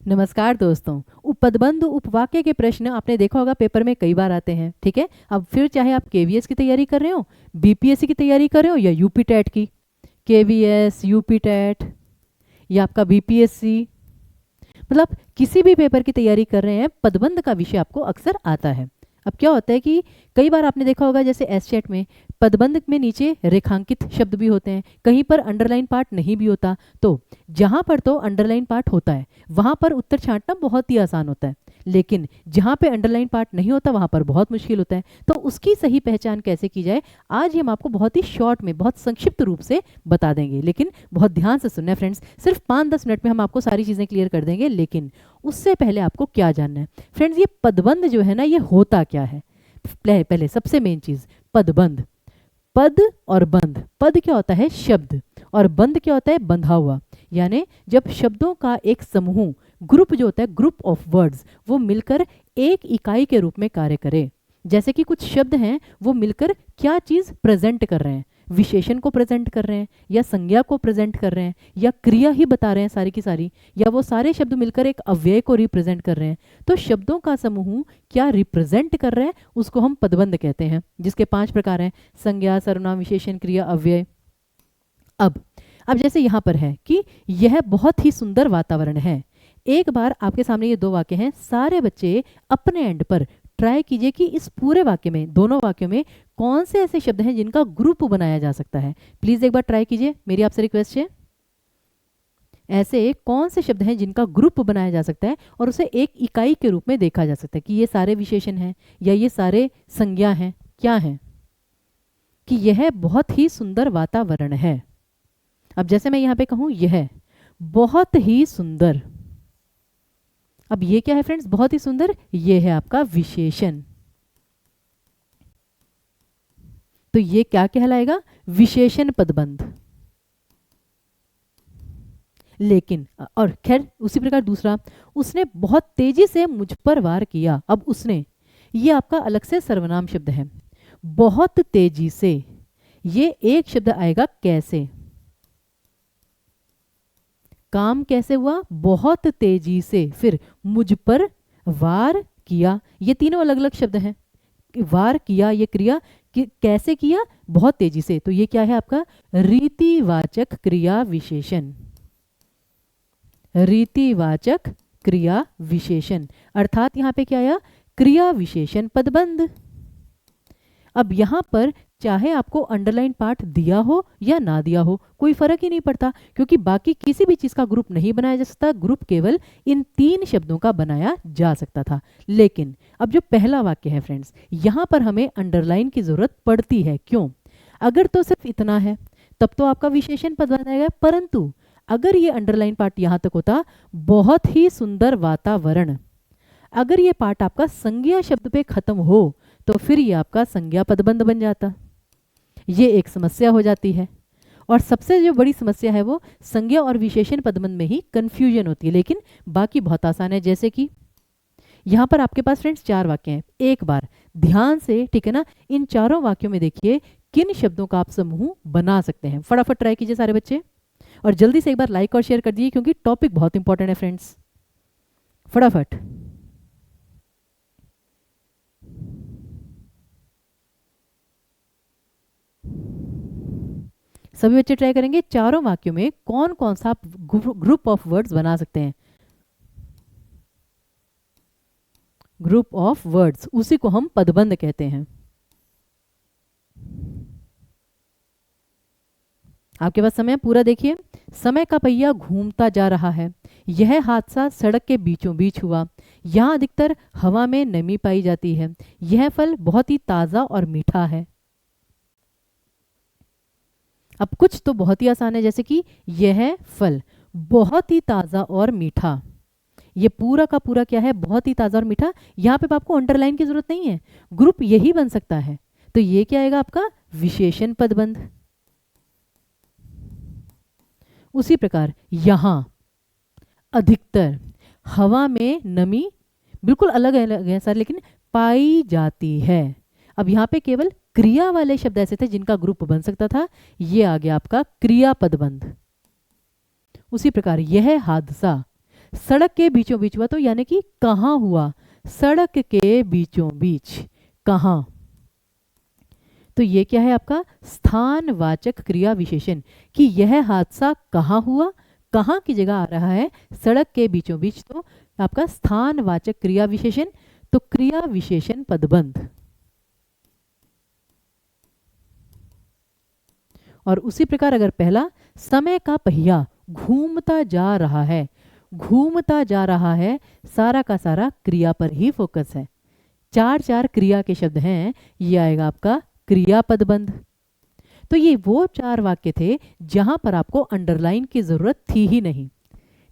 नमस्कार दोस्तों। उपपदबंध उपवाक्य के प्रश्न आपने देखा होगा पेपर में कई बार आते हैं। ठीक है, अब फिर चाहे आप केवीएस की तैयारी कर रहे हो, बीपीएससी की तैयारी कर रहे हो या यूपी टेट की, केवीएस, यूपी टेट या आपका बीपीएससी, मतलब किसी भी पेपर की तैयारी कर रहे हैं, पदबंध का विषय आपको अक्सर आता है। अब क्या होता है कि कई बार आपने देखा होगा जैसे एसचेट में पदबंध में नीचे रेखांकित शब्द भी होते हैं, कहीं पर अंडरलाइन पार्ट नहीं भी होता। तो जहाँ पर तो अंडरलाइन पार्ट होता है वहाँ पर उत्तर छांटना बहुत ही आसान होता है, लेकिन जहाँ पे अंडरलाइन पार्ट नहीं होता वहाँ पर बहुत मुश्किल होता है। तो उसकी सही पहचान कैसे की जाए, आज हम आपको बहुत ही शॉर्ट में, बहुत संक्षिप्त रूप से बता देंगे। लेकिन बहुत ध्यान से सुनना है फ्रेंड्स, सिर्फ 5-10 मिनट में हम आपको सारी चीज़ें क्लियर कर देंगे। लेकिन उससे पहले आपको क्या जानना है फ्रेंड्स, ये पदबंध जो है ना, ये होता क्या है। पहले सबसे मेन चीज़, पदबंध, पद और बंध। पद क्या होता है, शब्द, और बंध क्या होता है, बंधा हुआ। यानी जब शब्दों का एक समूह, ग्रुप जो होता है, ग्रुप ऑफ वर्ड्स, वो मिलकर एक इकाई के रूप में कार्य करे। जैसे कि कुछ शब्द हैं वो मिलकर क्या चीज़ प्रेजेंट कर रहे हैं, विशेषण को प्रेजेंट कर रहे हैं, या संज्ञा को प्रेजेंट कर रहे हैं, या क्रिया ही बता रहे हैं सारी की सारी, या वो सारे शब्द मिलकर एक अव्यय को रिप्रेजेंट कर रहे हैं। तो शब्दों का समूह क्या रिप्रेजेंट कर रहे हैं, उसको हम पदबंध कहते हैं, जिसके 5 प्रकार हैं: संज्ञा, सर्वनाम, विशेषण, क्रिया, अव्यय। अब जैसे यहाँ पर है कि यह बहुत ही सुंदर वातावरण है। एक बार आपके सामने ये 2 वाक्य हैं, सारे बच्चे अपने एंड पर ट्राई कीजिए कि इस पूरे वाक्य में, दोनों वाक्यों में कौन से ऐसे शब्द हैं जिनका ग्रुप बनाया जा सकता है। प्लीज एक बार ट्राई कीजिए, मेरी आपसे रिक्वेस्ट है। ऐसे कौन से शब्द हैं जिनका ग्रुप बनाया जा सकता है और उसे एक इकाई के रूप में देखा जा सकता है कि ये सारे विशेषण हैं या ये सारे संज्ञा हैं, क्या हैं, कि यह बहुत ही सुंदर वातावरण है। अब जैसे मैं यहां पे कहूं यह बहुत ही सुंदर, अब ये क्या है फ्रेंड्स, बहुत ही सुंदर, ये है आपका विशेषण। तो ये क्या कहलाएगा, विशेषण पदबंध। लेकिन और खैर उसी प्रकार दूसरा, उसने बहुत तेजी से मुझ पर वार किया। अब उसने, ये आपका अलग से सर्वनाम शब्द है। बहुत तेजी से, ये एक शब्द आएगा कैसे, काम कैसे हुआ, बहुत तेजी से, फिर मुझ पर वार किया, ये तीनों अलग अलग शब्द हैं। वार किया ये क्रिया, कि कैसे किया, बहुत तेजी से, तो ये क्या है आपका रीतिवाचक क्रिया विशेषण। रीतिवाचक क्रिया विशेषण, अर्थात यहां पे क्या आया, क्रिया विशेषण पदबंध। अब यहां पर चाहे आपको अंडरलाइन पार्ट दिया हो या ना दिया हो, कोई फर्क ही नहीं पड़ता, क्योंकि बाकी किसी भी चीज का ग्रुप नहीं बनाया जा सकता, ग्रुप केवल इन 3 शब्दों का बनाया जा सकता था। लेकिन अब जो पहला वाक्य है फ्रेंड्स, यहां पर हमें अंडरलाइन की जरूरत पड़ती है। क्यों, अगर तो सिर्फ इतना है तब तो आपका विशेषण पद बनाएगा, परंतु अगर ये अंडरलाइन पार्ट यहां तक होता, बहुत ही सुंदर वातावरण, अगर ये पार्ट आपका संज्ञा शब्द पे खत्म हो तो फिर ये आपका संज्ञा पदबंध बन जाता। ये एक समस्या हो जाती है, और सबसे जो बड़ी समस्या है वो संज्ञा और विशेषण पदबंध में ही कंफ्यूजन होती है। लेकिन बाकी बहुत आसान है। जैसे कि यहां पर आपके पास फ्रेंड्स 4 वाक्य हैं, एक बार ध्यान से, ठीक है ना, इन चारों वाक्यों में देखिए किन शब्दों का आप समूह बना सकते हैं। फटाफट ट्राई कीजिए सारे बच्चे, और जल्दी से एक बार लाइक और शेयर कर दीजिए क्योंकि टॉपिक बहुत इंपॉर्टेंट है फ्रेंड्स, फटाफट। सभी बच्चे ट्राई करेंगे, चारों वाक्यों में कौन कौन सा आप ग्रुप ऑफ वर्ड्स बना सकते हैं। ग्रुप ऑफ वर्ड्स, उसी को हम पदबंध कहते हैं। आपके पास समय पूरा देखिए। समय का पहिया घूमता जा रहा है, यह हादसा सड़क के बीचों बीच हुआ, यहाँ अधिकतर हवा में नमी पाई जाती है, यह फल बहुत ही ताज़ा और मीठा है। अब कुछ तो बहुत ही आसान है, जैसे कि यह फल बहुत ही ताज़ा और मीठा, ये पूरा का पूरा क्या है, बहुत ही ताज़ा और मीठा। यहाँ पे आपको अंडरलाइन की जरूरत नहीं है, ग्रुप यही बन सकता है। तो ये क्या आएगा आपका विशेषण पदबंध। उसी प्रकार यहां अधिकतर, हवा में नमी बिल्कुल अलग है सर, लेकिन पाई जाती है। अब यहाँ पे केवल क्रिया वाले शब्द ऐसे थे जिनका ग्रुप बन सकता था, ये आ गया आपका क्रिया पदबंध। उसी प्रकार यह हादसा सड़क के बीचों बीच हुआ तो यानी कि कहाँ हुआ, सड़क के बीचों बीच, कहाँ। तो ये क्या है आपका स्थानवाचक क्रिया विशेषण, कि यह हादसा कहाँ हुआ, कहाँ की जगह आ रहा है, सड़क के बीचों बीच, तो आपका स्थानवाचक क्रिया विशेषण। तो क्रिया विशेषण पदबंध। और उसी प्रकार अगर पहला, समय का पहिया घूमता जा रहा है, घूमता जा रहा है, सारा का सारा क्रिया पर ही फोकस है। चार चार क्रिया के शब्द हैं, ये आएगा आपका क्रिया पदबंध। तो ये वो चार वाक्य थे जहां पर आपको अंडरलाइन की जरूरत थी ही नहीं,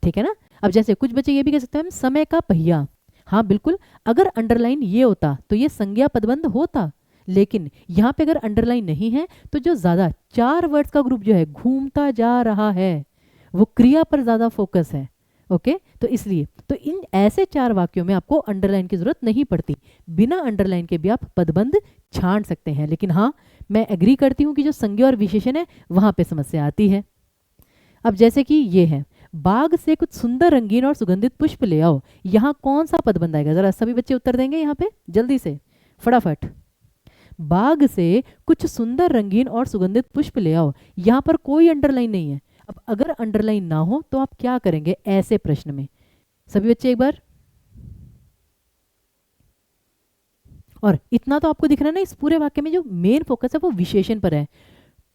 ठीक है ना। अब जैसे कुछ बच्चे ये भी कह सकते हैं समय का पहिया, हाँ बिल्कुल, अगर अंडरलाइन ये होता तो ये संज्ञा पदबंध होता, लेकिन यहाँ पे अगर अंडरलाइन नहीं है तो जो ज्यादा चार वर्ड्स का ग्रुप जो है घूमता जा रहा है, वो क्रिया पर ज्यादा फोकस है। ओके, तो इसलिए तो इन ऐसे चार वाक्यों में आपको अंडरलाइन की जरूरत नहीं पड़ती, बिना अंडरलाइन के भी आप पदबंध छांट सकते हैं। लेकिन हाँ, मैं एग्री करती हूँ कि जो संज्ञा और विशेषण है वहां पे समस्या आती है। अब जैसे कि ये है, बाग से कुछ सुंदर रंगीन और सुगंधित पुष्प ले आओ, यहाँ कौन सा पदबंध आएगा, जरा सभी बच्चे उत्तर देंगे यहाँ पे जल्दी से, फटाफट। बाग से कुछ सुंदर रंगीन और सुगंधित पुष्प ले आओ, यहाँ पर कोई अंडरलाइन नहीं है। अब अगर अंडरलाइन ना हो तो आप क्या करेंगे ऐसे प्रश्न में, सभी बच्चे एक बार। और इतना तो आपको दिख रहा है ना, इस पूरे वाक्य में जो मेन फोकस है वो विशेषण पर है,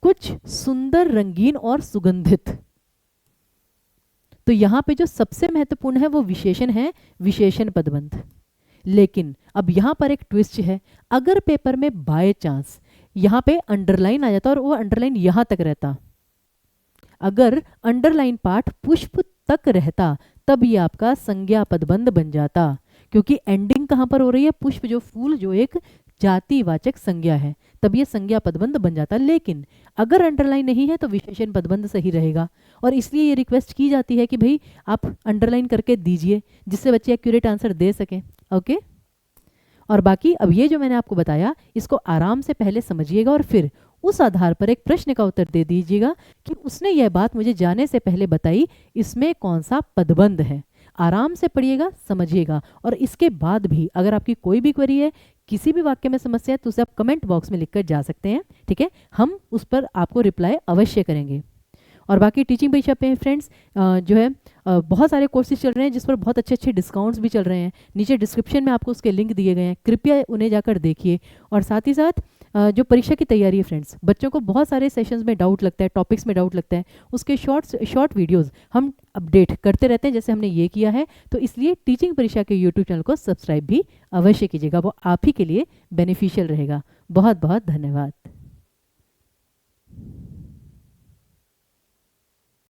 कुछ सुंदर रंगीन और सुगंधित। तो यहां पे जो सबसे महत्वपूर्ण है वो विशेषण है, विशेषण पदबंध। लेकिन अब यहां पर एक ट्विस्ट है, अगर पेपर में बाय चांस यहां पे अंडरलाइन आ जाता और वो अंडरलाइन यहां तक रहता, अगर अंडरलाइन पार्ट पुष्प तक रहता, तब ये आपका संज्ञा पदबंध बन जाता, क्योंकि एंडिंग कहां पर हो रही है, पुष्प जो फूल जो एक जातिवाचक संज्ञा है, तब ये संज्ञा पदबंध बन जाता। लेकिन अगर अंडरलाइन नहीं है तो विशेषण पदबंध सही रहेगा, और इसलिए ये रिक्वेस्ट की जाती है कि भाई आप अंडरलाइन करके दीजिए, जिससे बच्चे एक्यूरेट आंसर दे सकें। ओके, और बाकी अब ये जो मैंने आपको बताया इसको आराम से पहले समझिएगा और फिर उस आधार पर एक प्रश्न का उत्तर दे दीजिएगा कि उसने यह बात मुझे जाने से पहले बताई, इसमें कौन सा पदबंध है। आराम से पढ़िएगा, समझिएगा, और इसके बाद भी अगर आपकी कोई भी क्वेरी है, किसी भी वाक्य में समस्या है, तो उसे आप कमेंट बॉक्स में लिखकर जा सकते हैं, ठीक है, हम उस पर आपको रिप्लाई अवश्य करेंगे। और बाकी टीचिंग परीक्षा पे फ्रेंड्स जो है बहुत सारे कोर्सेज चल रहे हैं जिस पर बहुत अच्छे अच्छे डिस्काउंट्स भी चल रहे हैं, नीचे डिस्क्रिप्शन में आपको उसके लिंक दिए गए हैं, कृपया उन्हें जाकर देखिए। और साथ ही साथ जो परीक्षा की तैयारी है फ्रेंड्स, बच्चों को बहुत सारे सेशंस में डाउट लगता है, टॉपिक्स में डाउट लगता है, उसके शॉर्ट वीडियोस हम अपडेट करते रहते हैं, जैसे हमने ये किया है। तो इसलिए टीचिंग परीक्षा के यूट्यूब चैनल को सब्सक्राइब भी अवश्य कीजिएगा, वो आप ही के लिए बेनिफिशियल रहेगा। बहुत बहुत धन्यवाद।